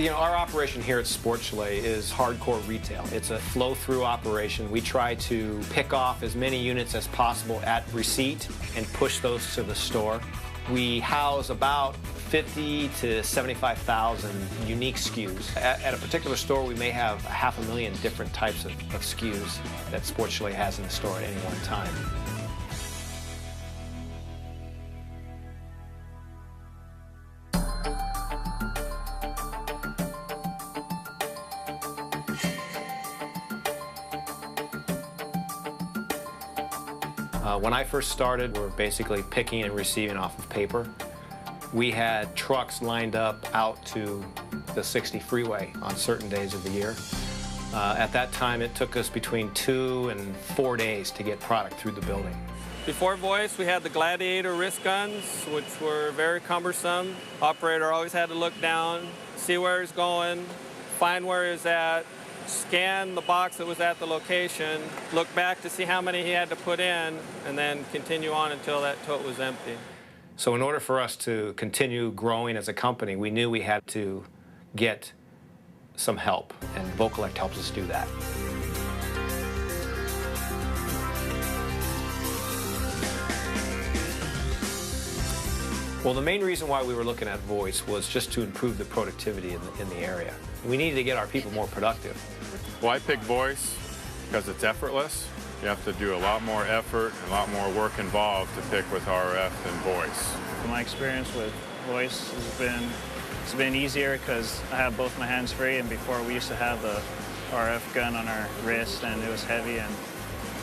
Our operation here at Sport Challet is hardcore retail. It's a flow-through operation. We try to pick off as many units as possible at receipt and push those to the store. We house about 50 to 75,000 unique SKUs. At a particular store, we may have 500,000 different types of SKUs that Sport Challet has in the store at any one time. When I first started, we were basically picking and receiving off of paper. We had trucks lined up out to the 60 freeway on certain days of the year. At that time, it took us between 2 and 4 days to get product through the building. Before voice, we had the Gladiator wrist guns, which were very cumbersome. Operator always had to look down, see where he's going, find where he's at, scan the box that was at the location, look back to see how many he had to put in, and then continue on until that tote was empty. So in order for us to continue growing as a company, we knew we had to get some help, and Vocollect helps us do that. Well, the main reason why we were looking at voice was just to improve the productivity in the area. We needed to get our people more productive. Well, I picked voice because it's effortless. You have to do a lot more effort and a lot more work involved to pick with RF than voice. My experience with voice has been easier because I have both my hands free, and before we used to have the RF gun on our wrist and it was heavy and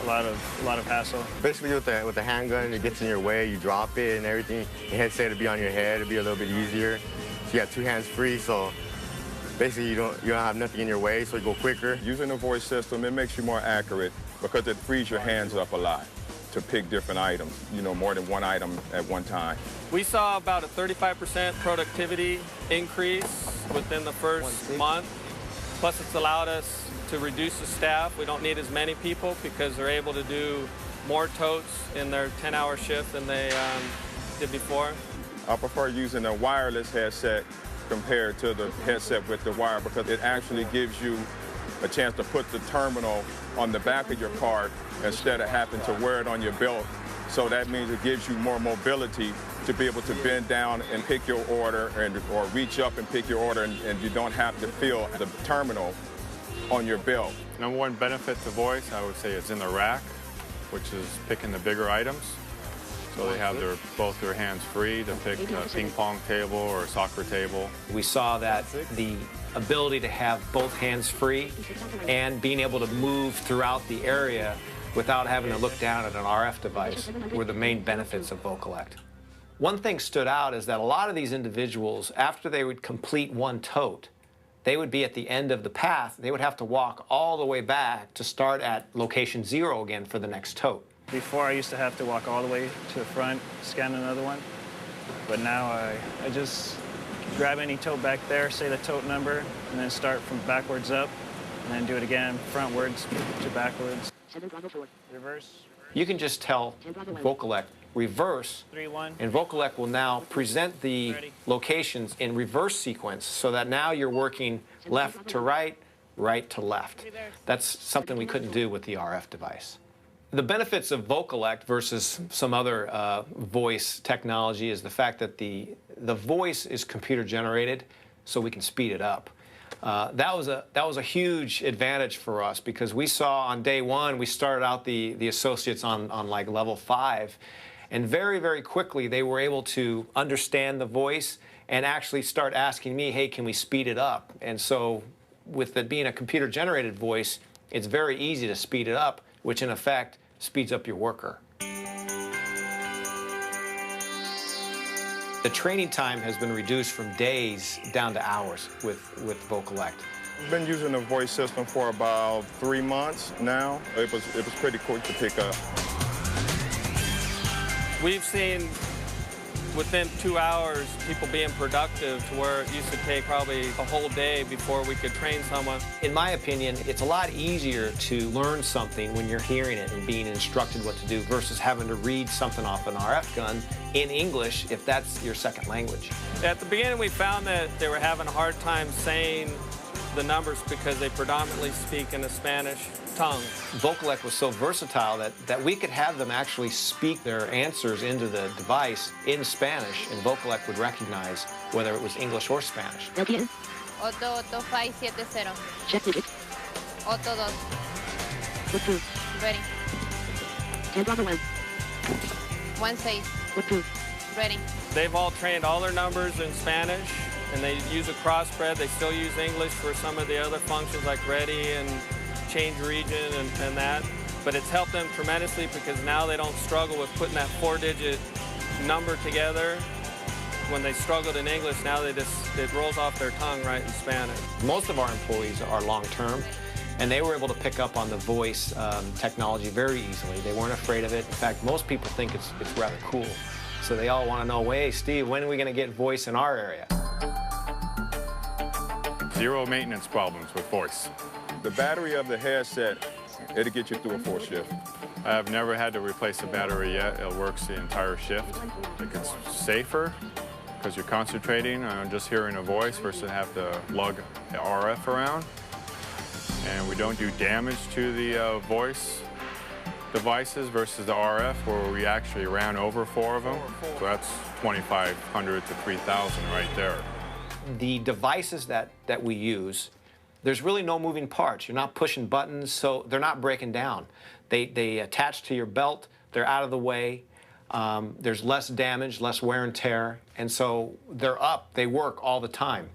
a lot of hassle. Basically with the handgun, it gets in your way, you drop it and everything. Your headset would be on your head, it'd be a little bit easier. So you have 2 hands free, so basically you don't have nothing in your way, so you go quicker. Using a voice system, it makes you more accurate because it frees your hands up a lot to pick different items, more than one item at one time. We saw about a 35% productivity increase within the first month. Plus, it's allowed us to reduce the staff. We don't need as many people because they're able to do more totes in their 10-hour shift than they did before. I prefer using a wireless headset compared to the headset with the wire because it actually gives you a chance to put the terminal on the back of your cart instead of having to wear it on your belt. So that means it gives you more mobility to be able to bend down and pick your order or reach up and pick your order, and you don't have to feel the terminal on your belt. Number one benefit to voice, I would say, is in the rack, which is picking the bigger items. So they have both their hands free to pick a ping pong table or a soccer table. We saw that the ability to have both hands free and being able to move throughout the area without having to look down at an RF device were the main benefits of Vocollect. One thing stood out is that a lot of these individuals, after they would complete one tote, they would be at the end of the path. They would have to walk all the way back to start at location 0 again for the next tote. Before, I used to have to walk all the way to the front, scan another one. But now I just grab any tote back there, say the tote number, and then start from backwards up, and then do it again, frontwards to backwards. Reverse. You can just tell Vocollect reverse, 3-1. and Vocollect will now present the locations in reverse sequence so that now you're working left to right, right to left. That's something we couldn't do with the RF device. The benefits of Vocollect versus some other voice technology is the fact that the voice is computer generated, so we can speed it up. That was a huge advantage for us because we saw on day 1 we started out the associates on like level 5, and very, very quickly they were able to understand the voice and actually start asking me, hey, can we speed it up? And so with it being a computer generated voice, it's very easy to speed it up, which in effect speeds up your worker. The training time has been reduced from days down to hours with Vocollect. I've been using the voice system for about 3 months now. It was pretty quick to pick up. We've seen within 2 hours, people being productive to where it used to take probably a whole day before we could train someone. In my opinion, it's a lot easier to learn something when you're hearing it and being instructed what to do versus having to read something off an RF gun in English if that's your second language. At the beginning, we found that they were having a hard time saying the numbers because they predominantly speak in the Spanish tongue. Vocalec was so versatile that we could have them actually speak their answers into the device in Spanish, and Vocalec would recognize whether it was English or Spanish. Otto 8570. Check digit. Otto 2. Approve. Ready. 10 Bravo 1. 16. Approve. Ready. They've all trained all their numbers in Spanish, and they use a crossbred. They still use English for some of the other functions like ready and change region and that. But it's helped them tremendously because now they don't struggle with putting that 4-digit number together. When they struggled in English, now it rolls off their tongue right in Spanish. Most of our employees are long-term, and they were able to pick up on the voice technology very easily. They weren't afraid of it. In fact, most people think it's rather cool. So they all want to know, hey, Steve, when are we going to get voice in our area? Zero maintenance problems with voice. The battery of the headset, it'll get you through a full shift. I've never had to replace the battery yet. It works the entire shift. It's safer because you're concentrating on just hearing a voice versus have to lug the RF around. And we don't do damage to the voice devices versus the RF, where we actually ran over 4 of them. So that's 2,500 to 3,000 right there. The devices that we use, there's really no moving parts. You're not pushing buttons, so they're not breaking down. They attach to your belt, they're out of the way, there's less damage, less wear and tear, and so they're up, they work all the time.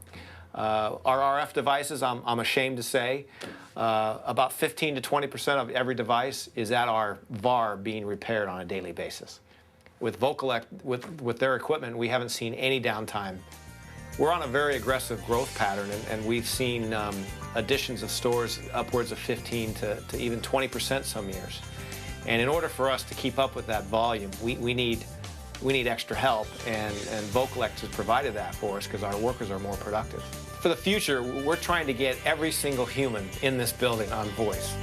Our RF devices, I'm ashamed to say, about 15 to 20% of every device is at our VAR being repaired on a daily basis. With Vocalec, with their equipment, we haven't seen any downtime. We're on a very aggressive growth pattern, and we've seen additions of stores upwards of 15 to even 20% some years. And in order for us to keep up with that volume, we need extra help, and Vocalec has provided that for us because our workers are more productive. For the future, we're trying to get every single human in this building on voice.